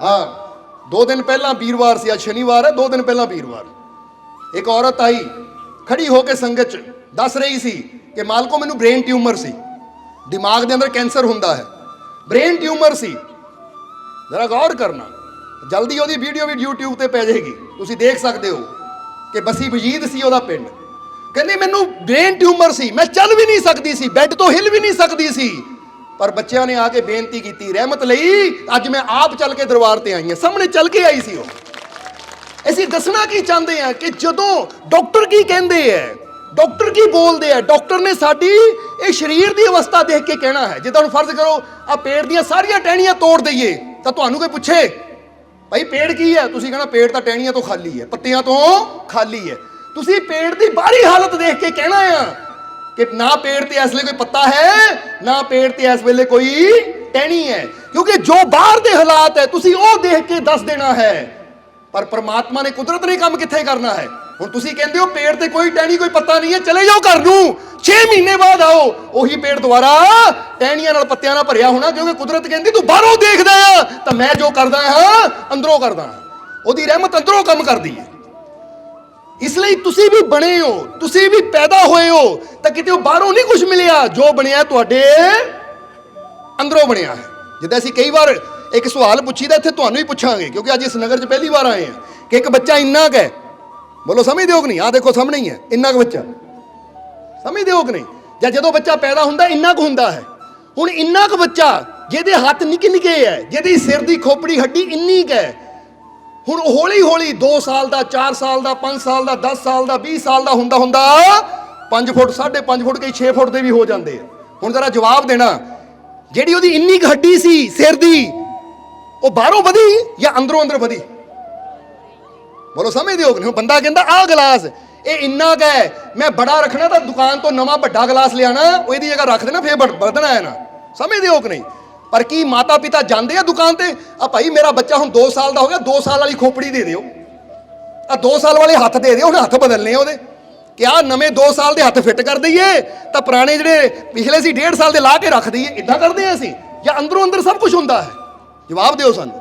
हाँ 2 दिन पहला वीरवार से, आज शनिवार है, 2 दिन पहला वीरवार एक औरत आई खड़ी होकर संगत च दस रही सी कि मालको मैनू ब्रेन ट्यूमर सी, दिमाग के अंदर कैंसर हुंदा है, ब्रेन ट्यूमर सी। जरा गौर करना, जल्दी ਉਹਦੀ वीडियो भी यूट्यूब ਤੇ ਪੈ ਜਾਏਗੀ, ਤੁਸੀਂ देख सकते हो कि बसी वजीद सी ਉਹਦਾ ਪਿੰਡ। ਕਹਿੰਦੀ ਮੈਨੂੰ ब्रेन ट्यूमर सी, मैं चल भी नहीं सकती सी, बैड तो हिल भी नहीं सकती सी, पर बच्चों ने आके बेनती की, रहमत लई अज मैं आप चल के दरबार ते आई हाँ, सामने चल के आई सी। ਅਸੀਂ ਦੱਸਣਾ ਕੀ ਚਾਹੁੰਦੇ ਆ ਕਿ ਜਦੋਂ ਡਾਕਟਰ ਕੀ ਕਹਿੰਦੇ ਹੈ, ਡਾਕਟਰ ਕੀ ਬੋਲਦੇ ਆ, ਡਾਕਟਰ ਨੇ ਸਾਡੀ ਇਹ ਸਰੀਰ ਦੀ ਅਵਸਥਾ ਦੇਖ ਕੇ ਕਹਿਣਾ ਹੈ। ਜੇ ਤੁਹਾਨੂੰ ਫਰਜ਼ ਕਰੋ ਆ ਪੇਟ ਦੀਆਂ ਸਾਰੀਆਂ ਟਹਿਣੀਆਂ ਤੋੜ ਦਈਏ ਤਾਂ ਤੁਹਾਨੂੰ ਕੋਈ ਪੁੱਛੇ ਭਾਈ ਪੇਟ ਕੀ ਹੈ, ਤੁਸੀਂ ਕਹਣਾ ਪੇਟ ਤਾਂ ਟਹਿਣੀਆਂ ਤੋਂ ਖਾਲੀ ਹੈ, ਪੱਤਿਆਂ ਤੋਂ ਖਾਲੀ ਹੈ। ਤੁਸੀਂ ਪੇਟ ਦੀ ਬਾਹਰੀ ਹਾਲਤ ਦੇਖ ਕੇ ਕਹਿਣਾ ਆ ਕਿ ਨਾ ਪੇਟ ਤੇ ਇਸ ਵੇਲੇ ਕੋਈ ਪੱਤਾ ਹੈ, ਨਾ ਪੇਟ ਤੇ ਇਸ ਵੇਲੇ ਕੋਈ ਟਹਿਣੀ ਹੈ, ਕਿਉਂਕਿ ਜੋ ਬਾਹਰ ਦੇ ਹਾਲਾਤ ਹੈ ਤੁਸੀਂ ਉਹ ਦੇਖ ਕੇ ਦੱਸ ਦੇਣਾ ਹੈ। पर परमात्मा ने कुदरत ने काम किथे करना है। हुण तुसीं कहंदे हो पेट ते कोई टहनी कोई पत्ता नहीं है, चले जाओ घर नूं, 6 महीने बाद आओ, उही पेट दोबारा टहनियां नाल पत्तियां नाल भरिया होना, क्योंकि कुदरत कहंदी तू बाहरों देखदा है तां मैं जो करदा हां अंदरों करदा हां, ओहदी रहमत अंदरों काम करदी है। इसलिए तुसीं भी बने हो, तुसीं भी पैदा होए हो तां किते बाहरों नहीं कुछ मिलिया, जो बनिया तुहाडे अंदरों बनिया है। जिद्दां असीं कई बार एक सवाल पूछीदा, इत्थे तुहानूं ही पुछांगे क्योंकि अज इस नगर च पहली बार आए हैं कि एक बच्चा इन्ना क है, बोलो समझदे हो कि नहीं? आ देखो सामने ही है, इन्ना क बच्चा समझदे हो कि नहीं? जां जदों बच्चा पैदा हुंदा इन्ना क हुंदा है। हुण इन्ना क बच्चा जिहदे हत्थ निक्के निक्के है, जिहदी सिर दी खोपड़ी हड्डी इन्नी क है, हुण हौली हौली 2 साल का, 4 साल का, 5 साल का, 10 साल का, 20 साल का हुंदा हुंदा 5 फुट, 5.5 फुट, कई 6 फुट के भी हो जाते हैं। हुण जरा जवाब देना, जिहड़ी उहदी इन्नी क हड्डी सी सिर दी, वो बाहरों वधी या अंदरों अंदर वधी? बोलो समझदे हो कि नहीं? बंदा कहता आ गिलास ये इन्ना क है, मैं बड़ा रखना तो दुकान तो नवा बड़ा गिलास लियाना, उसकी जगह रख देना, फिर बढ़ना है ना। समझदे हो कि नहीं? पर की माता पिता जाते हैं दुकान पर, आ भाई मेरा बच्चा हम 2 साल का हो गया, 2 साल वाली खोपड़ी दे दिओ, आ 2 साल वाले हथ दे दिओ, हथ बदलने वो क्या नवे 2 साल के हथ फिट कर दईए तो पुराने जो पिछले सी 1.5 साल के ला के रख दईए, इदा करते हैं असीं, या अंदरों अंदर सब कुछ होंदा है? जवाब दिओ सानू।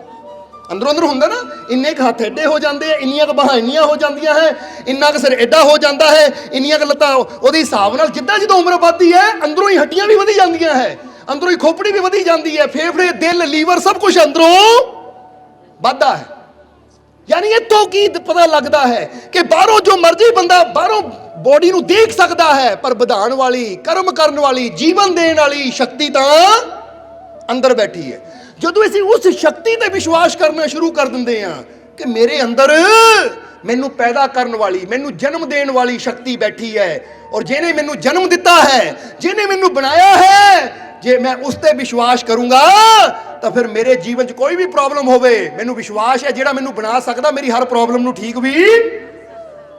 अंदरों अंदर होंदा ना, इन्ने क हथ एडे हो जाते हैं, इन्नियां क बाहां इन्नियां हो जांदियां है, इन्ना क सिर एडा हो जाता है, इन्नियां क लत्तां ओहदे हिसाब नाल जिद्दां जिद्दां उम्र वधदी है अंदरों ही हड्डियां भी वधी जांदियां है, अंदरों ही खोपड़ी भी वधी जाती है, फेफड़े दिल लीवर सब कुछ अंदरों वधदा है। यानी इत्थों की पता लगता है कि बाहरों जो मर्जी बंदा बाहरों बॉडी नूं देख सकता है, पर वधाण वाली, कर्म करन वाली, जीवन देण वाली शक्ति तां अंदर बैठी है। ਜਦੋਂ ਅਸੀਂ उस शक्ति ते विश्वास करना शुरू कर दिंदे आ कि मेरे अंदर मैनू पैदा करने वाली, मैनू जन्म देण वाली शक्ति बैठी है, और जिन्हें मैनू जन्म दिता है, जिन्हें मैनू बनाया है, जे मैं उस ते विश्वास करूंगा तो फिर मेरे जीवन च कोई भी प्रॉब्लम होवे, मैनू विश्वास है जिहड़ा मैनू बना सकदा, मेरी हर प्रॉब्लम नू ठीक भी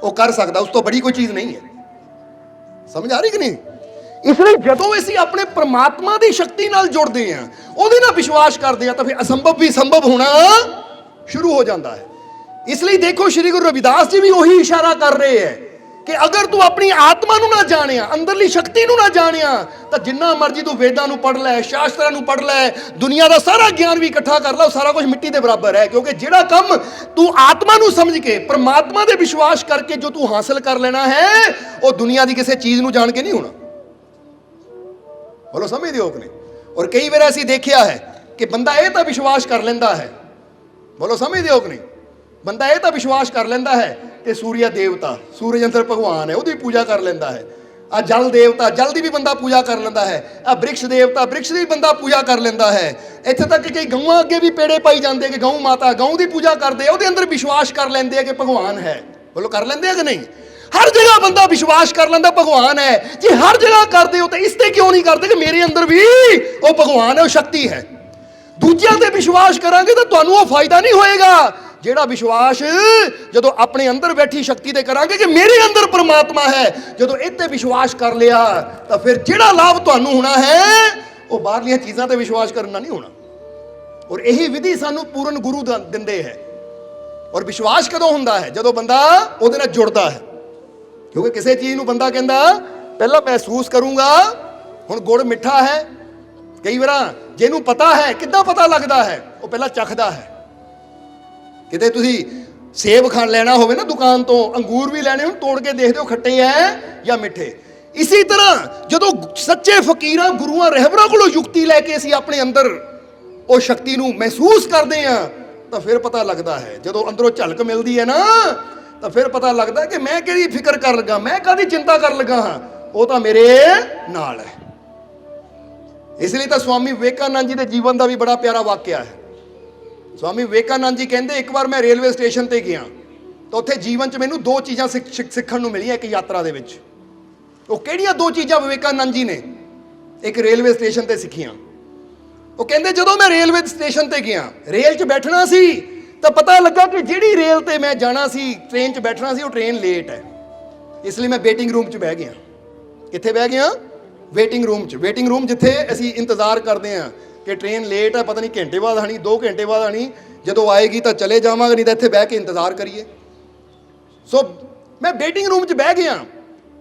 वो कर सकदा, उस तो बड़ी कोई चीज़ नहीं है। समझ आ रही कि नहीं? इसलिए जदों असीं अपने परमात्मा की शक्ति नाल जुड़ते हैं, ਉਹਦੇ ਨਾਲ विश्वास करते हैं, तो फिर असंभव भी संभव होना शुरू हो जाता है। इसलिए देखो श्री गुरु रविदास जी भी वही इशारा कर रहे हैं कि अगर तू अपनी आत्मा नू ना जानिया, अंदरली शक्ति नू ना जानिया, तो जिन्ना मर्जी तू वेदां नू पढ़ लै, शास्त्रां नू पढ़ लै, दुनिया का सारा ज्ञान भी इकट्ठा कर ला, सारा कुछ मिट्टी के बराबर है। क्योंकि जिहड़ा काम तू आत्मा नू समझ के परमात्मा दे विश्वास करके जो तू हासिल कर लेना है, वो दुनिया की किसी चीज़ नू जान के नहीं होना। बोलो समझदे हो कि नहीं? और कई बार ऐसी देखिया है कि बंदा ये तो विश्वास कर लेंदा है, बोलो समझदे हो कि नहीं? बंदा ये तो विश्वास कर लेंदा है कि सूर्य देवता, सूरज अंदर भगवान है, उसकी पूजा कर लेंदा है। आ जल देवता, जल की भी बंदा पूजा कर लेंदा है। आ वृक्ष देवता, वृक्ष की भी बंदा पूजा कर लेंदा है। इत्थे तक कि गऊँ अगे भी पेड़े पाई जाते कि गऊ माता, गऊ की पूजा करते, उसके अंदर विश्वास कर लेंदे कि भगवान है। बोलो कर लेंदे है कि नहीं? हर जगह बंदा विश्वास कर लेंदा भगवान है। जी हर जगह करते हो तो इसते क्यों नहीं करते कि मेरे अंदर भी वो भगवान है, वो शक्ति है। दूजियां ते विश्वास करांगे तो तुहानूं वो फायदा नहीं होएगा जिहड़ा विश्वास जदों अपने अंदर बैठी शक्ति ते करांगे कि मेरे अंदर परमात्मा है, जदों इत्ते विश्वास कर लिया तो फिर जिहड़ा लाभ तुहानूं होना है वो बाहरलियां चीज़ां ते विश्वास करना नहीं होना। और यही विधि सानूं पूर्ण गुरु दिंदे है। और विश्वास कदों हुंदा है? जदों बंदा उहदे नाल जुड़दा है। क्योंकि किसी चीज़ नूं बंदा कहंदा पहला महसूस करूँगा, हुण गुड़ मिठा है, कई बार जिन्हों पता है किद्दां पता लगता है, वो पहला चखदा है, ਕਿਤੇ ਤੁਸੀਂ ਸੇਬ ਖਾਣ ਲੈਣਾ ਹੋਵੇ ਨਾ ਦੁਕਾਨ ਤੋਂ, ਅੰਗੂਰ ਵੀ ਲੈਣੇ ਹੋਣ, ਤੋੜ ਕੇ ਦੇਖਦੇ ਹੋ ਖੱਟੇ ਐ ਜਾਂ ਮਿੱਠੇ। ਇਸੇ ਤਰ੍ਹਾਂ ਜਦੋਂ ਸੱਚੇ ਫਕੀਰਾਂ ਗੁਰੂਆਂ ਰਹਿਬਰਾਂ ਕੋਲੋਂ ਯੁਕਤੀ ਲੈ ਕੇ ਅਸੀਂ ਆਪਣੇ ਅੰਦਰ ਉਹ ਸ਼ਕਤੀ ਨੂੰ ਮਹਿਸੂਸ ਕਰਦੇ ਆ ਤਾਂ ਫਿਰ ਪਤਾ ਲੱਗਦਾ ਹੈ, ਜਦੋਂ ਅੰਦਰੋਂ ਝਲਕ ਮਿਲਦੀ ਹੈ ਨਾ ਤਾਂ ਫਿਰ ਪਤਾ ਲੱਗਦਾ ਕਿ ਮੈਂ ਕਿਹੜੀ ਫਿਕਰ ਕਰ ਲੱਗਾ, ਮੈਂ ਕਾਹਦੀ ਚਿੰਤਾ ਕਰ ਲੱਗਾ ਹਾਂ, ਉਹ ਤਾਂ ਮੇਰੇ ਨਾਲ ਹੈ। ਇਸ ਲਈ ਤਾਂ ਸਵਾਮੀ ਵਿਵੇਕਾਨੰਦ ਜੀ ਦੇ ਜੀਵਨ ਦਾ ਵੀ ਬੜਾ ਪਿਆਰਾ ਵਾਕਿਆ ਹੈ। ਸਵਾਮੀ ਵਿਵੇਕਾਨੰਦ ਜੀ ਕਹਿੰਦੇ, ਇੱਕ ਵਾਰ ਮੈਂ ਰੇਲਵੇ ਸਟੇਸ਼ਨ ਤੇ ਗਿਆ ਤਾਂ ਉੱਥੇ ਜੀਵਨ 'ਚ ਮੈਨੂੰ ਦੋ ਚੀਜ਼ਾਂ ਸਿੱਖਣ ਨੂੰ ਮਿਲੀਆਂ ਇੱਕ ਯਾਤਰਾ ਦੇ ਵਿੱਚ। ਉਹ ਕਿਹੜੀਆਂ ਦੋ ਚੀਜ਼ਾਂ ਵਿਵੇਕਾਨੰਦ ਜੀ ਨੇ ਇੱਕ ਰੇਲਵੇ ਸਟੇਸ਼ਨ ਤੇ ਸਿੱਖੀਆਂ? ਉਹ ਕਹਿੰਦੇ, ਜਦੋਂ ਮੈਂ ਰੇਲਵੇ ਸਟੇਸ਼ਨ ਤੇ ਗਿਆ, ਰੇਲ 'ਚ ਬੈਠਣਾ ਸੀ ਤਾਂ ਪਤਾ ਲੱਗਾ ਕਿ ਜਿਹੜੀ ਰੇਲ ਤੇ ਮੈਂ ਜਾਣਾ ਸੀ, ਟ੍ਰੇਨ 'ਚ ਬੈਠਣਾ ਸੀ, ਉਹ ਟ੍ਰੇਨ ਲੇਟ ਹੈ। ਇਸ ਲਈ ਮੈਂ ਵੇਟਿੰਗ ਰੂਮ 'ਚ ਬਹਿ ਗਿਆ। ਕਿੱਥੇ ਬਹਿ ਗਿਆ? ਵੇਟਿੰਗ ਰੂਮ 'ਚ। ਵੇਟਿੰਗ ਰੂਮ ਜਿੱਥੇ ਅਸੀਂ ਇੰਤਜ਼ਾਰ ਕਰਦੇ ਹਾਂ ਕਿ ਟ੍ਰੇਨ ਲੇਟ ਹੈ, ਪਤਾ ਨਹੀਂ ਘੰਟੇ ਬਾਅਦ ਆਣੀ, 2 ਘੰਟੇ ਬਾਅਦ ਆਣੀ, ਜਦੋਂ ਆਏਗੀ ਤਾਂ ਚਲੇ ਜਾਵਾਂਗੇ, ਨਹੀਂ ਤਾਂ ਇੱਥੇ ਬਹਿ ਕੇ ਇੰਤਜ਼ਾਰ ਕਰੀਏ। ਸੋ ਮੈਂ ਵੇਟਿੰਗ ਰੂਮ 'ਚ ਬਹਿ ਗਿਆ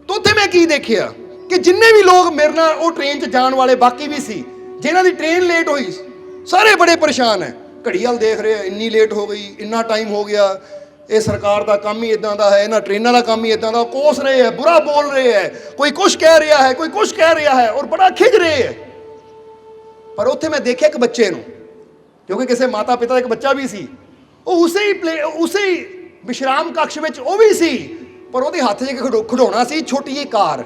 ਤਾਂ ਉੱਥੇ ਮੈਂ ਕੀ ਦੇਖਿਆ ਕਿ ਜਿੰਨੇ ਵੀ ਲੋਕ ਮੇਰੇ ਨਾਲ ਉਹ ਟ੍ਰੇਨ 'ਚ ਜਾਣ ਵਾਲੇ ਬਾਕੀ ਵੀ ਸੀ, ਜਿਨ੍ਹਾਂ ਦੀ ਟ੍ਰੇਨ ਲੇਟ ਹੋਈ, ਸਾਰੇ ਬੜੇ ਪਰੇਸ਼ਾਨ ਹੈ। ਘੜੀ ਵੱਲ ਦੇਖ ਰਹੇ, ਇੰਨੀ ਲੇਟ ਹੋ ਗਈ, ਇੰਨਾ ਟਾਈਮ ਹੋ ਗਿਆ, ਇਹ ਸਰਕਾਰ ਦਾ ਕੰਮ ਹੀ ਇਦਾਂ ਦਾ ਹੈ, ਇਹਨਾਂ ਟ੍ਰੇਨਾਂ ਦਾ ਕੰਮ ਹੀ ਇਦਾਂ ਦਾ, ਕੋਸ ਰਹੇ ਹੈ, ਬੁਰਾ ਬੋਲ ਰਹੇ ਹੈ, ਕੋਈ ਕੁਛ ਕਹਿ ਰਿਹਾ ਹੈ, ਕੋਈ ਕੁਛ ਕਹਿ ਰਿਹਾ ਹੈ, ਔਰ ਬੜਾ ਖਿਝ ਰਹੇ ਹੈ। ਪਰ ਉੱਥੇ ਮੈਂ ਦੇਖਿਆ ਇੱਕ ਬੱਚੇ ਨੂੰ, ਕਿਉਂਕਿ ਕਿਸੇ ਮਾਤਾ ਪਿਤਾ ਦਾ ਇੱਕ ਬੱਚਾ ਵੀ ਸੀ, ਉਹ ਉਸੇ ਹੀ ਵਿਸ਼ਰਾਮ ਕਕਸ਼ ਵਿੱਚ ਉਹ ਵੀ ਸੀ, ਪਰ ਉਹਦੇ ਹੱਥ 'ਚ ਖਿਡੌਣਾ ਸੀ, ਛੋਟੀ ਜਿਹੀ ਕਾਰ।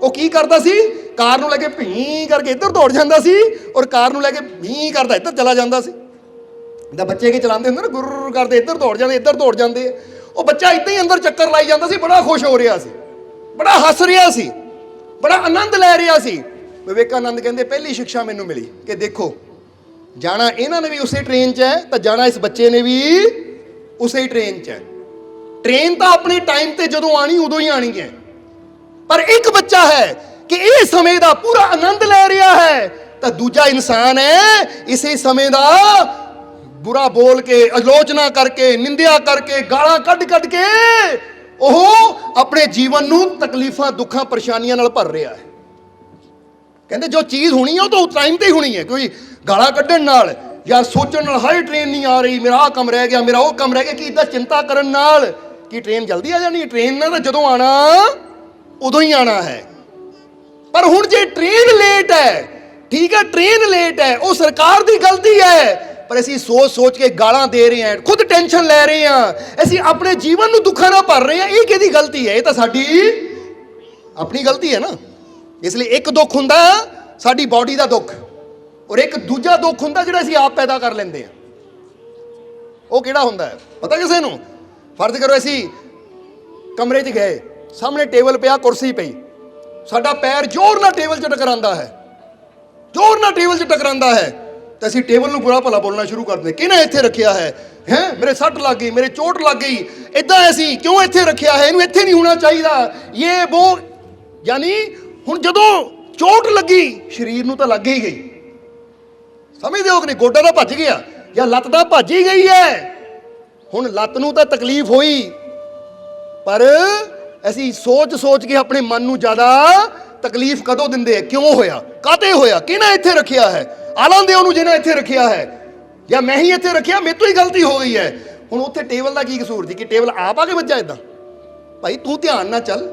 ਉਹ ਕੀ ਕਰਦਾ ਸੀ? ਕਾਰ ਨੂੰ ਲੈ ਕੇ ਭੀਂ ਕਰਕੇ ਇੱਧਰ ਦੌੜ ਜਾਂਦਾ ਸੀ, ਔਰ ਕਾਰ ਨੂੰ ਲੈ ਕੇ ਭੀਂ ਕਰਦਾ ਇੱਧਰ ਚਲਾ ਜਾਂਦਾ ਸੀ। ਜਿੱਦਾਂ ਬੱਚੇ ਕੀ ਚਲਾਉਂਦੇ ਹੁੰਦੇ ਨਾ, ਗੁਰ ਕਰਦੇ ਇੱਧਰ ਦੌੜ ਜਾਂਦੇ, ਇੱਧਰ ਦੌੜ ਜਾਂਦੇ। ਉਹ ਬੱਚਾ ਇੱਦਾਂ ਹੀ ਅੰਦਰ ਚੱਕਰ ਲਾਈ ਜਾਂਦਾ ਸੀ, ਬੜਾ ਖੁਸ਼ ਹੋ ਰਿਹਾ ਸੀ, ਬੜਾ ਹੱਸ ਰਿਹਾ ਸੀ, ਬੜਾ ਆਨੰਦ ਲੈ ਰਿਹਾ ਸੀ। ਵਿਵੇਕਾਨੰਦ ਕਹਿੰਦੇ, ਪਹਿਲੀ ਸਿੱਖਿਆ ਮੈਨੂੰ ਮਿਲੀ ਕਿ ਦੇਖੋ, ਜਾਣਾ ਇਹਨਾਂ ਨੇ ਵੀ ਉਸੇ ਟ੍ਰੇਨ 'ਚ ਹੈ ਤਾਂ ਜਾਣਾ ਇਸ ਬੱਚੇ ਨੇ ਵੀ ਉਸੇ ਹੀ ਟ੍ਰੇਨ 'ਚ ਹੈ। ਟ੍ਰੇਨ ਤਾਂ ਆਪਣੇ ਟਾਈਮ ਤੇ ਜਦੋਂ ਆਣੀ ਉਦੋਂ ਹੀ ਆਣੀ ਹੈ, ਪਰ ਇੱਕ ਬੱਚਾ ਹੈ ਕਿ ਇਹ ਸਮੇਂ ਦਾ ਪੂਰਾ ਆਨੰਦ ਲੈ ਰਿਹਾ ਹੈ, ਤਾਂ ਦੂਜਾ ਇਨਸਾਨ ਹੈ ਇਸੇ ਸਮੇਂ ਦਾ ਬੁਰਾ ਬੋਲ ਕੇ, ਆਲੋਚਨਾ ਕਰਕੇ, ਨਿੰਦਿਆ ਕਰਕੇ, ਗਾਲਾਂ ਕੱਢ ਕੇ ਉਹ ਆਪਣੇ ਜੀਵਨ ਨੂੰ ਤਕਲੀਫਾਂ, ਦੁੱਖਾਂ, ਪਰੇਸ਼ਾਨੀਆਂ ਨਾਲ ਭਰ ਰਿਹਾ ਹੈ। ਕਹਿੰਦੇ ਜੋ ਚੀਜ਼ ਹੋਣੀ ਹੈ ਉਹ ਤਾਂ ਟਾਈਮ ਤੇ ਹੀ ਹੋਣੀ ਹੈ। ਕੋਈ ਗਾਲਾਂ ਕੱਢਣ ਨਾਲ ਜਾਂ ਸੋਚਣ ਨਾਲ, ਹਾਏ ਟ੍ਰੇਨ ਨਹੀਂ ਆ ਰਹੀ, ਮੇਰਾ ਆਹ ਕੰਮ ਰਹਿ ਗਿਆ, ਮੇਰਾ ਉਹ ਕੰਮ ਰਹਿ ਗਿਆ, ਕੀ ਇਦਾਂ ਚਿੰਤਾ ਕਰਨ ਨਾਲ ਕੀ ਟ੍ਰੇਨ ਜਲਦੀ ਆ ਜਾਣੀ ਹੈ? ਟ੍ਰੇਨ ਨੇ ਤਾਂ ਜਦੋਂ ਆਣਾ ਉਦੋਂ ਹੀ ਆਣਾ ਹੈ। ਪਰ ਹੁਣ ਜੇ ਟ੍ਰੇਨ ਲੇਟ ਹੈ, ਠੀਕ ਹੈ, ਟ੍ਰੇਨ ਲੇਟ ਹੈ, ਉਹ ਸਰਕਾਰ ਦੀ ਗਲਤੀ ਹੈ, ਪਰ ਅਸੀਂ ਸੋਚ ਕੇ ਗਾਲਾਂ ਦੇ ਰਹੇ ਹਾਂ, ਖੁਦ ਟੈਨਸ਼ਨ ਲੈ ਰਹੇ ਹਾਂ, ਅਸੀਂ ਆਪਣੇ ਜੀਵਨ ਨੂੰ ਦੁੱਖਾਂ ਨਾਲ ਭਰ ਰਹੇ ਹਾਂ। ਇਹ ਕਿਹਦੀ ਗਲਤੀ ਹੈ? ਇਹ ਤਾਂ ਸਾਡੀ ਆਪਣੀ ਗਲਤੀ ਹੈ ਨਾ। ਇਸ ਲਈ ਇੱਕ ਦੁੱਖ ਹੁੰਦਾ ਸਾਡੀ ਬਾਡੀ ਦਾ ਦੁੱਖ, ਔਰ ਇੱਕ ਦੂਜਾ ਦੁੱਖ ਹੁੰਦਾ ਜਿਹੜਾ ਅਸੀਂ ਆਪ ਪੈਦਾ ਕਰ ਲੈਂਦੇ ਹਾਂ। ਉਹ ਕਿਹੜਾ ਹੁੰਦਾ ਹੈ ਪਤਾ ਕਿਸੇ ਨੂੰ? ਫਰਜ਼ ਕਰੋ ਅਸੀਂ ਕਮਰੇ 'ਚ ਗਏ, ਸਾਹਮਣੇ ਟੇਬਲ ਪਿਆ, ਕੁਰਸੀ ਪਈ, ਸਾਡਾ ਪੈਰ ਜ਼ੋਰ ਨਾਲ ਟੇਬਲ 'ਚ ਟਕਰਾਉਂਦਾ ਹੈ, ਜ਼ੋਰ ਨਾਲ ਟੇਬਲ 'ਚ ਟਕਰਾਉਂਦਾ ਹੈ, ਤਾਂ ਅਸੀਂ ਟੇਬਲ ਨੂੰ ਬੁਰਾ ਭਲਾ ਬੋਲਣਾ ਸ਼ੁਰੂ ਕਰ ਦਿੰਦੇ, ਕਿਹਨੇ ਇੱਥੇ ਰੱਖਿਆ ਹੈ, ਮੇਰੇ ਸੱਟ ਲੱਗ ਗਈ, ਮੇਰੇ ਚੋਟ ਲੱਗ ਗਈ, ਇੱਦਾਂ ਅਸੀਂ ਕਿਉਂ ਇੱਥੇ ਰੱਖਿਆ ਹੈ, ਇਹਨੂੰ ਇੱਥੇ ਨਹੀਂ ਹੋਣਾ ਚਾਹੀਦਾ, ਇਹ ਉਹ। ਯਾਨੀ ਹੁਣ ਜਦੋਂ ਚੋਟ ਲੱਗੀ ਸਰੀਰ ਨੂੰ ਤਾਂ ਲੱਗ ਹੀ ਗਈ, ਸਮਝਦੇ ਹੋ ਕਿ ਨਹੀਂ? ਗੋਡਾ ਤਾਂ ਭੱਜ ਗਿਆ ਜਾਂ ਲੱਤ ਤਾਂ ਭੱਜ ਹੀ ਗਈ ਹੈ। ਹੁਣ ਲੱਤ ਨੂੰ ਤਾਂ ਤਕਲੀਫ ਹੋਈ, ਪਰ ਅਸੀਂ ਸੋਚ ਕੇ ਆਪਣੇ ਮਨ ਨੂੰ ਜ਼ਿਆਦਾ ਤਕਲੀਫ ਕਦੋਂ ਦਿੰਦੇ ਆ? ਕਿਉਂ ਹੋਇਆ, ਕਾਹਤੇ ਹੋਇਆ, ਕਿਹਨੇ ਇੱਥੇ ਰੱਖਿਆ ਹੈ, ਆਲਾਂਦੇ ਉਹਨੂੰ ਜਿਹਨੇ ਇੱਥੇ ਰੱਖਿਆ ਹੈ, ਜਾਂ ਮੈਂ ਹੀ ਇੱਥੇ ਰੱਖਿਆ, ਮੇਰੇ ਤੋਂ ਹੀ ਗਲਤੀ ਹੋ ਗਈ ਹੈ। ਹੁਣ ਉੱਥੇ ਟੇਬਲ ਦਾ ਕੀ ਕਸੂਰ ਸੀ ਕਿ ਟੇਬਲ ਆਪ ਆ ਕੇ ਵੱਜਾ ਇੱਦਾਂ? ਭਾਈ ਤੂੰ ਧਿਆਨ ਨਾਲ ਚੱਲ,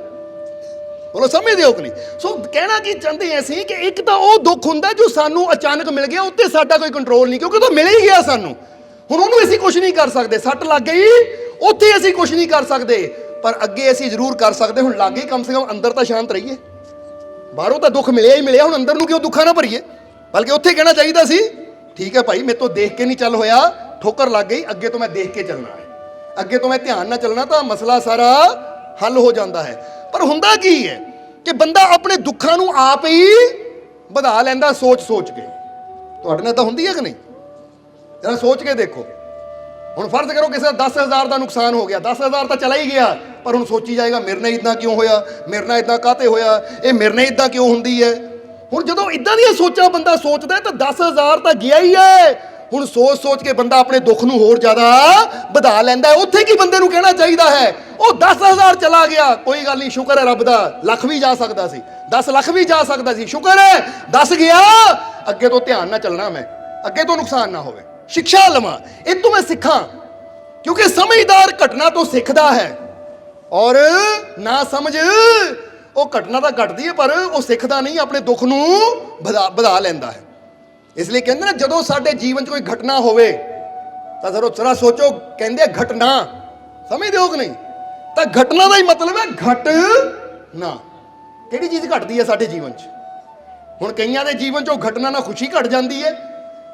ਬੋਲੋ ਸਮਝਦੇ ਹੋ ਕਿ ਨਹੀਂ? ਸੋ ਕਹਿਣਾ ਕੀ ਚਾਹੁੰਦੇ ਅਸੀਂ ਕਿ ਇੱਕ ਤਾਂ ਉਹ ਦੁੱਖ ਹੁੰਦਾ ਜੋ ਸਾਨੂੰ ਅਚਾਨਕ ਮਿਲ ਗਿਆ, ਉੱਤੇ ਸਾਡਾ ਕੋਈ ਕੰਟਰੋਲ ਨਹੀਂ, ਕਿਉਂਕਿ ਉਹ ਤਾਂ ਮਿਲ ਹੀ ਗਿਆ ਸਾਨੂੰ। ਹੁਣ ਉਹਨੂੰ ਅਸੀਂ ਕੁਝ ਨਹੀਂ ਕਰ ਸਕਦੇ, ਸੱਟ ਲੱਗ ਗਈ, ਉੱਥੇ ਅਸੀਂ ਕੁਝ ਨਹੀਂ ਕਰ ਸਕਦੇ, ਪਰ ਅੱਗੇ ਅਸੀਂ ਜ਼ਰੂਰ ਕਰ ਸਕਦੇ। ਹੁਣ ਲੱਗ ਗਈ, ਕਮ ਸੇ ਕਮ ਅੰਦਰ ਤਾਂ ਸ਼ਾਂਤ ਰਹੀਏ। ਬਾਹਰੋਂ ਤਾਂ ਦੁੱਖ ਮਿਲਿਆ ਹੀ ਮਿਲਿਆ, ਹੁਣ ਅੰਦਰ ਨੂੰ ਕਿਉਂ ਦੁੱਖਾਂ ਨਾ ਭਰੀਏ? ਬਲਕਿ ਉੱਥੇ ਕਹਿਣਾ ਚਾਹੀਦਾ ਸੀ, ਠੀਕ ਹੈ ਭਾਈ, ਮੇਰੇ ਤੋਂ ਦੇਖ ਕੇ ਨਹੀਂ ਚੱਲ ਹੋਇਆ, ਠੋਕਰ ਲੱਗ ਗਈ, ਅੱਗੇ ਤੋਂ ਮੈਂ ਦੇਖ ਕੇ ਚੱਲਣਾ ਹੈ, ਅੱਗੇ ਤੋਂ ਮੈਂ ਧਿਆਨ ਨਾਲ ਚੱਲਣਾ, ਤਾਂ ਮਸਲਾ ਸਾਰਾ ਹੱਲ ਹੋ ਜਾਂਦਾ ਹੈ। ਪਰ ਹੁੰਦਾ ਕੀ ਹੈ ਕਿ ਬੰਦਾ ਆਪਣੇ ਦੁੱਖਾਂ ਨੂੰ ਆਪ ਹੀ ਵਧਾ ਲੈਂਦਾ ਸੋਚ ਕੇ। ਤੁਹਾਡੇ ਨਾਲ ਤਾਂ ਹੁੰਦੀ ਹੈ ਕਿ ਨਹੀਂ? ਜਰਾ ਸੋਚ ਕੇ ਦੇਖੋ। ਹੁਣ ਫਰਜ਼ ਕਰੋ ਕਿਸੇ ਦਾ 10,000 ਦਾ ਨੁਕਸਾਨ ਹੋ ਗਿਆ, 10,000 ਤਾਂ ਚਲਾ ਹੀ ਗਿਆ, ਪਰ ਹੁਣ ਸੋਚੀ ਜਾਏਗਾ ਮੇਰੇ ਨਾਲ ਇਦਾਂ ਕਿਉਂ ਹੋਇਆ, ਮੇਰੇ ਨਾਲ ਇਦਾਂ ਕਾਹਤੇ ਹੋਇਆ, ਇਹ ਮੇਰੇ ਨਾਲ ਇਦਾਂ ਕਿਉਂ ਹੁੰਦੀ ਹੈ। ਹੁਣ ਜਦੋਂ ਇਦਾਂ ਦੀਆਂ ਸੋਚਾਂ ਬੰਦਾ ਸੋਚਦਾ ਤਾਂ 10,000 ਤਾਂ ਗਿਆ ਹੀ ਹੈ। ਹੁਣ ਸੋਚ ਕੇ ਬੰਦਾ ਆਪਣੇ ਦੁੱਖ ਨੂੰ ਹੋਰ ਜ਼ਿਆਦਾ ਵਧਾ ਲੈਂਦਾ ਹੈ। ਉੱਥੇ ਕੀ ਬੰਦੇ ਨੂੰ ਕਹਿਣਾ ਚਾਹੀਦਾ ਹੈ, ਉਹ 10,000 ਚਲਾ ਗਿਆ, ਕੋਈ ਗੱਲ ਨਹੀਂ, ਸ਼ੁਕਰ ਹੈ ਰੱਬ ਦਾ, ਲੱਖ ਵੀ ਜਾ ਸਕਦਾ ਸੀ, 10 ਲੱਖ ਵੀ ਜਾ ਸਕਦਾ ਸੀ, ਸ਼ੁਕਰ ਹੈ 10 ਗਿਆ, ਅੱਗੇ ਤੋਂ ਧਿਆਨ ਨਾਲ ਚੱਲਣਾ, ਮੈਂ ਅੱਗੇ ਤੋਂ ਨੁਕਸਾਨ ਨਾ ਹੋਵੇ, ਸਿੱਖਿਆ ਲਵਾਂ, ਇਹ ਤੋਂ ਮੈਂ ਸਿੱਖਾਂ। क्योंकि समझदार घटना तो सीखता है और ना समझ वो घटना तो घटती है पर वो सीखता नहीं, अपने दुख नूं ਵਧਾ ਲੈਂਦਾ है। इसलिए कहते ना जदों साडे जीवन 'ਚ कोई घटना होवे ਤਾਂ जरा सोचो, कहते घटना, समझते हो कि नहीं? तो घटना का ही मतलब है घटना। किहड़ी चीज़ घटती है साडे जीवन 'ਚ? हुण कईयां दे जीवन 'चों घटना ना खुशी घट जाती है,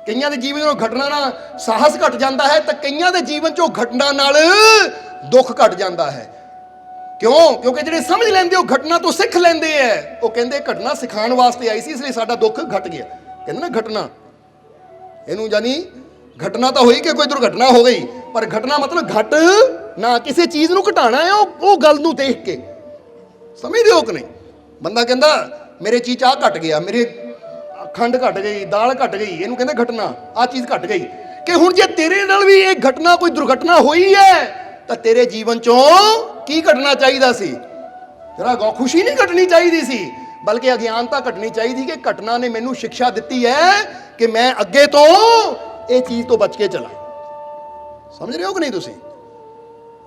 कईयां दे जीवन 'चों घटना ना साहस घट जाता है, तो कईयां दे जीवन 'चों घटना नाल दुख घट जाता है। क्यों? क्योंकि जिहड़े समझ लैंदे हो घटना तो सिख लैंदे है, वो कहंदे घटना सिखाण वास्ते आई सी, इसलिए साडा दुख घट गया। कहंदे ना घटना, इहनूं जानी घटना तो हुई कि कोई दुर्घटना हो गई, पर घटना मतलब घट ना, किसी चीज़ नूं घटाना है वो गल नूं देख के। समझदे हो कि नहीं? बंदा कहंदा मेरे चीज़ आ घट गया, मेरे खंड घट गई, दाल घट गई, इहनूं कहंदे घटना, आ चीज़ घट गई। कि हुण जे तेरे नाल भी ये घटना कोई दुर्घटना हुई है तो तेरे जीवन चों की घटना चाहिदा सी? जरा खुशी नहीं घटनी चाहिदी सी, बल्कि अज्ञानता घटनी चाहिए कि घटना ने मैनू शिक्षा दी है कि मैं अगे तो ये चीज़ तो बच के चला। समझ रहे हो कि नहीं तुसी?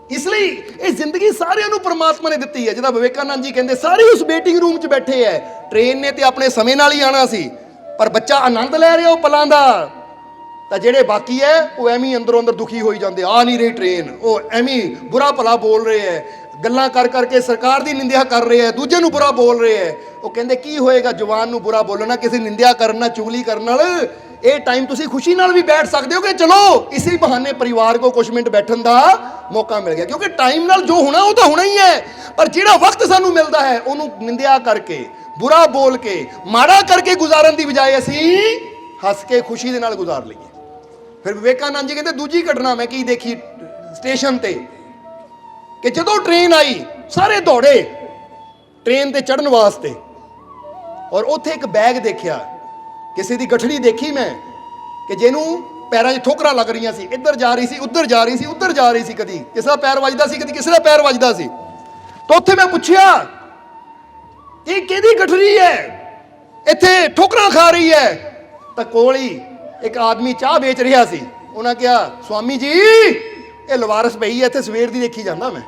इसलिए ये जिंदगी सारिਆਂ ਨੂੰ परमात्मा ने दी है। जिदा विवेकानंद जी कहते सारे उस वेटिंग रूम 'ਚ बैठे है, ट्रेन ने तो अपने समय नाल ही आना सी, पर बच्चा आनंद लै रहा पलों का, तो जेडे बाकी है वो एवं अंदरों अंदर दुखी हो जाते, आ नहीं रही ट्रेन, वो एवं बुरा भला बोल रहे है, गल्लां कर करके सरकार की निंदिया कर रहे हैं, दूजे नूं बुरा बोल रहे हैं। वो कहते की होएगा जवान नूं बुरा बोलना, किसी निंदिया करना, चुगली करने नाल ये टाइम तुसी खुशी नाल भी बैठ सकते हो कि चलो इसी बहाने परिवार को कुछ मिनट बैठन का मौका मिल गया। क्योंकि टाइम नाल जो होना वो तो होना ही है, पर जिहड़ा वक्त सानू मिलता है उन्होंने निंदिया करके, बुरा बोल के, माड़ा करके गुजारन की बजाय असी हस के खुशी दे नाल गुजार लईए। फिर विवेकानंद जी कहते दूजी घटना मैं की देखी स्टेशन ते कि जदों ट्रेन आई सारे दौड़े ट्रेन ते चढ़न वास्ते, और उत्थे एक बैग देखा, किसी की गठड़ी देखी मैं कि जिन्हों पैरों 'ਚ ठोकरां लग रही सी, इधर जा रही सी, उधर जा रही सी, उधर जा रही सी, कदी किसी का पैर वजदा सी, कदी किसी का पैर वजदा सी। तो उत्थे मैं पूछया ये किहदी गठड़ी है, इत्थे ठोकरां खा रही है? तो कोल ही एक आदमी चाह बेच रहा सी, उन्हें कहा स्वामी जी ये लवारस पई है, इत्थे सवेर दी देखी जांदा मैं।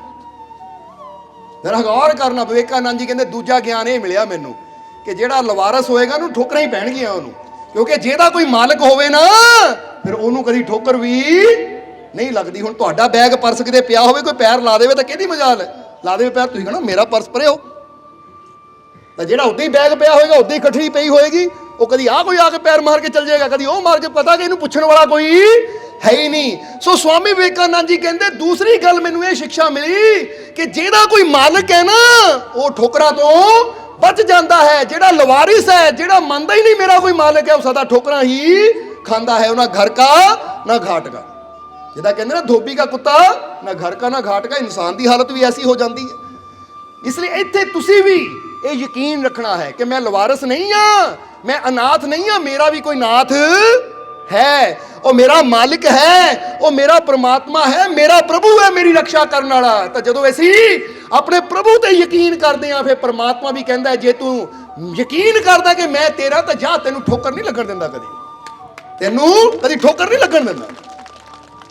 जरा गौर करना, विवेकानंद जी कहते दूजा ज्ञान ये मिलिया मैनू कि जेड़ा लवारस होएगा ਉਹਨੂੰ ठोकरां ही पैणगियां ਉਹਨੂੰ, क्योंकि जेदा कोई मालिक होवे ना फिर ਉਹਨੂੰ कदी ठोकर भी नहीं लगती। हुण तुहाडा बैग पर्स किते पिया होवे, कोई पैर ला देवे तो किहदी मजाल है? ला देवे पैर, तुसीं कहना मेरा पर्स परे हो, तो जेड़ा उद्दां ही बैग पिया होएगा उद्दां ही कठड़ी पई होएगी, वो कदी आ कोई आके पैर मार के चल जाएगा, कदी वो मार के, पता कि इहनूं पुछण वाला कोई है ही नहीं। सो स्वामी विवेकानंद जी कहते दूसरी गल मैनू ये शिक्षा मिली कि जेदा कोई मालिक है ना वो ठोकरां तो बच जाता है, जेड़ा लवारिस है, जेड़ा मानता ही नहीं मेरा कोई मालिक है, वो सदा ठोकरां ही खाता है, ना घर का ना घाट का। जिदा कहते ना धोबी का कुत्ता ना घर का ना घाट का, इंसान की हालत भी ऐसी हो जाती है। इसलिए इत्थे तुसी भी ये यकीन रखना है कि मैं लवारिस नहीं हाँ, मैं अनाथ नहीं हाँ, मेरा भी कोई नाथ है, और मेरा मालिक है, वो मेरा परमात्मा है, मेरा प्रभु है मेरी रक्षा करने वाला। तो जो असी अपने प्रभु ते यकीन करते हैं फिर परमात्मा भी कहता है जे तू यकीन करदा कि मैं तेरा, तो जा तेनू ठोकर नहीं लगन दिंदा, कदी तेनू कदी ठोकर नहीं लगन दिंदा।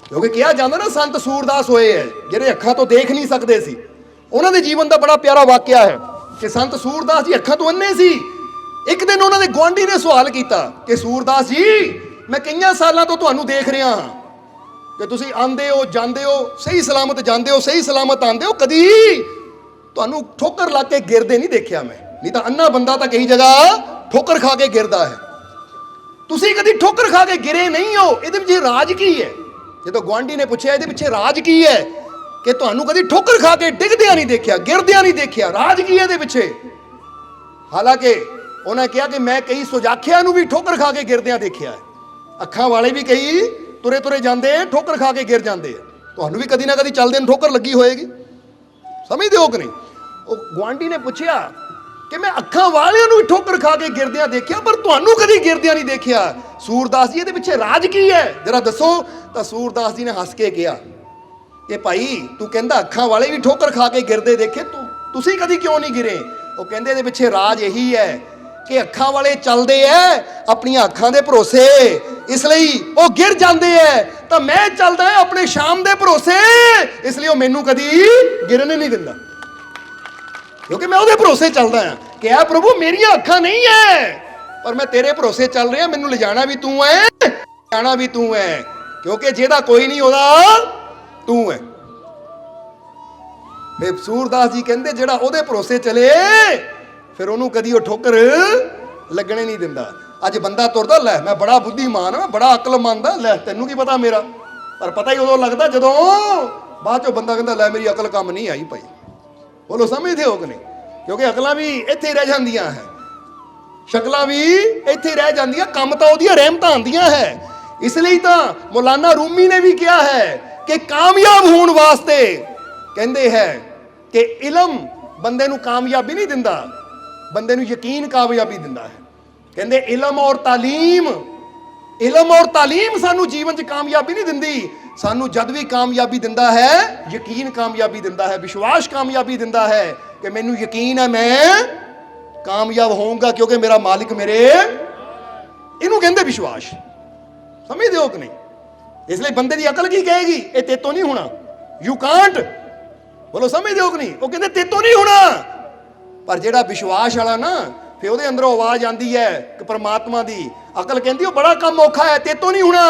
क्योंकि कहा जाता ना संत सूरदास होए है जिहड़े अखां तो देख नहीं सकते सी, उन्होंने जीवन का बड़ा प्यारा वाकया है कि संत सूरदास जी अखां तो अन्ने सी। एक दिन उन्होंने गुआंढी ने सवाल किया कि सूरदास जी मैं कई सालों तो तुहानू देख रहा हाँ कि तुसीं आंदे हो जांदे हो, सही सलामत जांदे हो, सही सलामत आंदे हो, कदी तुहानू ठोकर ला के गिरदे नहीं देखा मैं, नहीं तो अन्ना बंदा तो कई जगह ठोकर खा के गिरदा है, तुसीं कदी ठोकर खा के गिरे नहीं हो, इहदे पिछे राज की है? जो गुआंढी ने पूछा इहदे पिछे राज की है कि तुहानू कदी ठोकर खा के डिगदिया नहीं देखा, गिरदिया नहीं देखा, राज की है इहदे पिछे? हालांकि उन्हें कहा कि मैं कई सुजाखिया नू भी ठोकर खा के गिरदिया देखा है, अखां वाले भी कई तुरे तुरे जाते ठोकर खा के गिर जाते हैं, तुहानू भी कदी ना कदी चलदे ठोकर लगी होएगी। समझते हो कि नहीं? वो गुआंढी ने पूछा कि मैं अखां वालियां नू भी ठोकर खा के गिरदिया देखा पर तुहानू कदी गिरदिया नहीं देखा, सूरदास जी इहदे पिछे राज की है जरा दसो। तो सूरदास जी ने हस के कहा कि भाई तू कहंदा अखां वाले भी ठोकर खा के गिरदे देखे, तुसीं कदी क्यों नहीं गिरे? वो कहंदे इहदे पिछे राज यही है कि अखां वाले चलते है अपनी अखां दे भरोसे, इसलिए वो गिर जाते है, तो मैं चलदा है अपने शाम दे भरोसे, इसलिए वो मैनू कदी गिरने नहीं दिंदा, क्योंकि मैं ਉਹਦੇ भरोसे चलदा हां कि ऐ प्रभु मेरियां अखां नहीं है पर मैं तेरे भरोसे चल रहा, मैनू ले जाना भी तू है, जाना भी तू है, क्योंकि जेदा कोई नहीं ओदा तू है। फिर सूरदास जी कहते जेड़ा ਉਹਦੇ भरोसे चले फिर ਉਹਨੂੰ कदी वो ठोकर लगने नहीं दिंदा। अज बंदा तुरदा लै मैं बड़ा बुद्धिमान हाँ, बड़ा अकलमंद हाँ, लै तैनू की पता मेरा, पर पता ही उदों लगता जदों बाद चो बंदा कहता लै मेरी अकल काम नहीं आई भाई। बोलो समझते हो कि नहीं, क्योंकि अकलां भी इत्थे ही रह जांदियां है, शक्लां भी इत्थे ही रह जांदियां, काम तो ओहदियां रहमतां आंदियां है। इसलिए तो मौलाना रूमी ने भी कहा है कि कामयाब होने वास्ते कहते हैं कि इलम बंदे नूं कामयाबी नहीं दिंदा, बंदे नूं यकीन कामयाबी दिंदा है। कहते इलम और तालीम सानू जीवन च कामयाबी नहीं दिंदी, सानू जद भी कामयाबी दिंदा है यकीन कामयाबी दिंदा है, विश्वास कामयाबी दिंदा है कि मैनू यकीन है मैं कामयाब होऊंगा क्योंकि मेरा मालिक मेरे, इनू कहते विश्वास। समझते हो कि नहीं? इसलिए बंदे की अकल की कहेगी ये तेतों नहीं होना, यू कांट। बोलो समझते हो कि नहीं? वो कहते तेतों नहीं होना, पर जेड़ा विश्वास वाला ना फिर ਉਹਦੇ अंदरों आवाज आती है कि परमात्मा की अकल कहती बड़ा काम औखा है तेतों नहीं होना,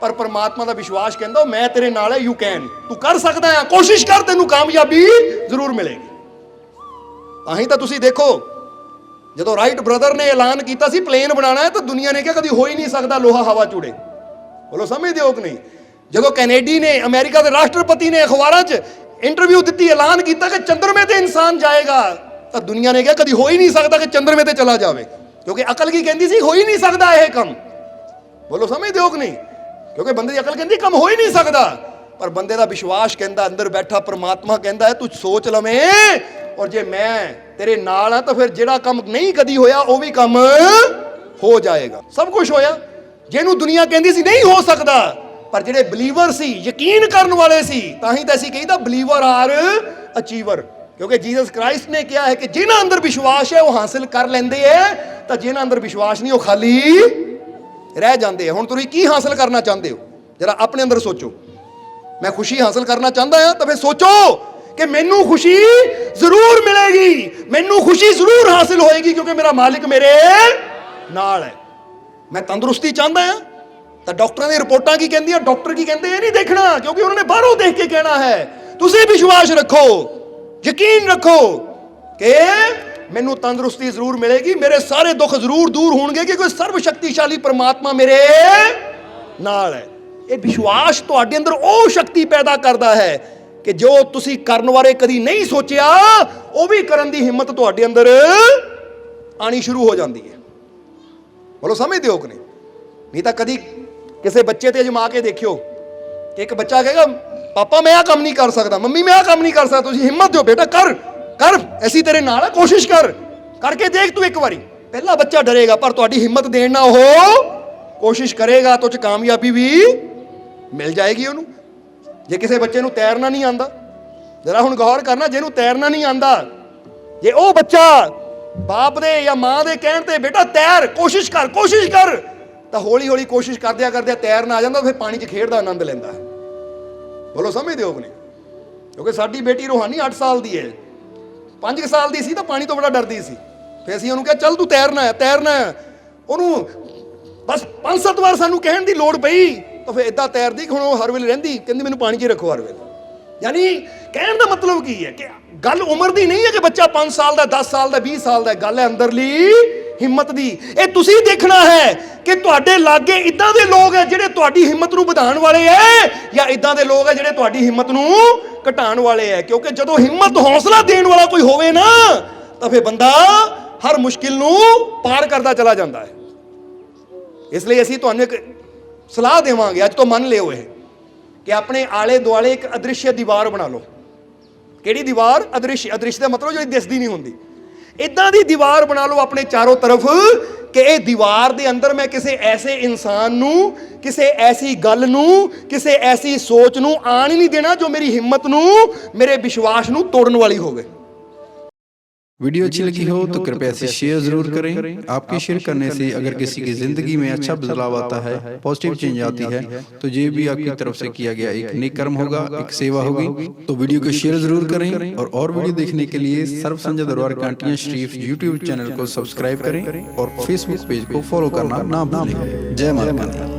पर परमात्मा का विश्वास कहता मैं तेरे नाल है, यू कैन, तू कर सकता है, कोशिश कर, तेनू कामयाबी जरूर मिलेगी। अहीं तो तुसी देखो जो राइट ब्रदर ने ऐलान किया सी प्लेन बनाना है तो दुनिया ने क्या कभी हो ही नहीं सकता लोहा हवा चुड़े। बोलो समझते हो कि नहीं? जो कैनेडी ने अमेरिका के राष्ट्रपति ने अखबारों च इंटरव्यू दी ऐलान किया कि चंद्रमे ते इंसान जाएगा, तो दुनिया ने क्या कभी हो ही नहीं सकता कि चंद्रमे ते चला जाए, क्योंकि अकल की कहती सी हो ही नहीं सकता यह कम। बोलो समझते हो कि नहीं? क्योंकि बंदे की अकल कहती कम हो ही नहीं सकता, पर बंदे का विश्वास कहता अंदर बैठा परमात्मा कहता है तू सोच लवें और जे मैं तेरे नाल हाँ तो फिर जेड़ा कम नहीं कदी होया वो भी कम हो जाएगा। सब कुछ होया जिन्हों दुनिया कहती सी नहीं हो सकता, पर जेडे बिलीवर सी यकीन करने वाले सी, ताही तो असीं कहीदा बिलीवर आर अचीवर, क्योंकि जीसस क्राइस्ट ने कहा है कि जिन्हां अंदर विश्वास है वो हासिल कर लेंदे है, तो जिन्हां अंदर विश्वास नहीं वो खाली रह जाते हैं। हुण तुसीं की हासिल करना चाहते हो जरा अपने अंदर सोचो। मैं खुशी हासिल करना चाहता हाँ तो फिर सोचो कि मैनू खुशी जरूर मिलेगी, मैनू खुशी जरूर हासिल होएगी क्योंकि मेरा मालिक मेरे नाल है। मैं तंदुरुस्ती चाहता हाँ तो डॉक्टर की रिपोर्टां की कहंदियां, डॉक्टर की कहते ये नहीं देखना क्योंकि उन्होंने बाहरों देख के कहना है। तुसीं विश्वास रखो, यकीन रखो कि मैनू तंदुरुस्ती जरूर मिलेगी, मेरे सारे दुख जरूर दूर होंगे क्योंकि सर्वशक्तिशाली परमात्मा मेरे नाल है। ये विश्वास तुहाडे अंदर वो शक्ति पैदा करता है कि जो तुसी करन बारे कदी नहीं सोचिया वो भी करन दी हिम्मत तुहाडे अंदर आनी शुरू हो जाती है। बोलो समझते हो कि नहीं? नहीं तो कदी किसी बच्चे ते अजमा के देखियो कि एक बच्चा कहेगा पापा मैं आ काम नहीं कर सकता, मम्मी मैं आ काम नहीं कर सकता, तुसी हिम्मत दो बेटा कर कर, ऐसी तेरे नाल है, कोशिश कर, करके देख तू एक बारी। पहला बच्चा डरेगा पर तुहाडी हिम्मत देण ना हो कोशिश करेगा तो कामयाबी भी मिल जाएगी उन्होंने। जे किसी बच्चे नूं तैरना नहीं आंदा, जरा हुण गौर करना, जिन्हों तैरना नहीं आंदा जे वो बच्चा बाप दे या मां दे कहण ते बेटा तैर कोशिश कर, तो हौली हौली कोशिश करदिया करदिया तैरना आ जांदा, फिर पानी च खेड दा आनंद लैंदा है। बोलो समझदे हो कि नहीं? क्योंकि साडी बेटी रूहानी 8 साल दी है, 5 साल दी सी तो पानी तो बड़ा डरदी सी, फिर असीं उहनूं कहा चल तू तैरना है, उहनूं बस 5-7 बार सानूं कहण दी लोड़ पई तो फिर इदा तैरदी कि हुण हर वेले रहिंदी कहंदी मैनूं पानी 'च रखो हर वेले। यानी कहण दा मतलब की है कि गल उम्र दी नहीं है कि बच्चा 5 साल का 10 साल का 20 साल का, गल है अंदरली हिम्मत दी। ये तुसीं देखना है कि तुहाडे लागे इदां दे लोग है जिहड़े तुहाडी हिम्मत नूं वधाउण वाले है या इदां दे लोग है जिहड़े तुहाडी हिम्मत नूं घटाउण वाले है। क्योंकि जदों हिम्मत हौसला देण वाला कोई होवे ना तो फिर बंदा हर मुश्किल नूं पार करदा चला जांदा है। इसलिए असीं तुहानूं एक सलाह देवांगे, अज तो मन लिओ है कि अपने आले दुआले एक अदृश्य दीवार बना लो। किहड़ी दीवार? अदृश्य। अदृश्य का मतलब जो दिसदी नहीं होंदी, इदां दी दीवार बना लो अपने चारों तरफ कि ये दीवार दे अंदर मैं किसी ऐसे इंसान नूं, किसी ऐसी गल नूं, किसी ऐसी सोच नूं आण ही नहीं देना जो मेरी हिम्मत नूं, मेरे विश्वास नूं तोड़न वाली होवे। वीडियो अच्छी लगी हो तो कृपया इसे शेयर जरूर करें। आपके शेयर करने से अगर किसी की जिंदगी में अच्छा बदलाव आता है, पॉजिटिव चेंज आती है, तो ये भी आपकी तरफ से किया गया एक नेक कर्म होगा, एक सेवा होगी। तो वीडियो को शेयर जरूर करें और वीडियो देखने के लिए सर्व संजय दरबार कांटियां शरीफ यूट्यूब चैनल को सब्सक्राइब करें और फेसबुक पेज को फॉलो करना ना भूलें। जय माता दी।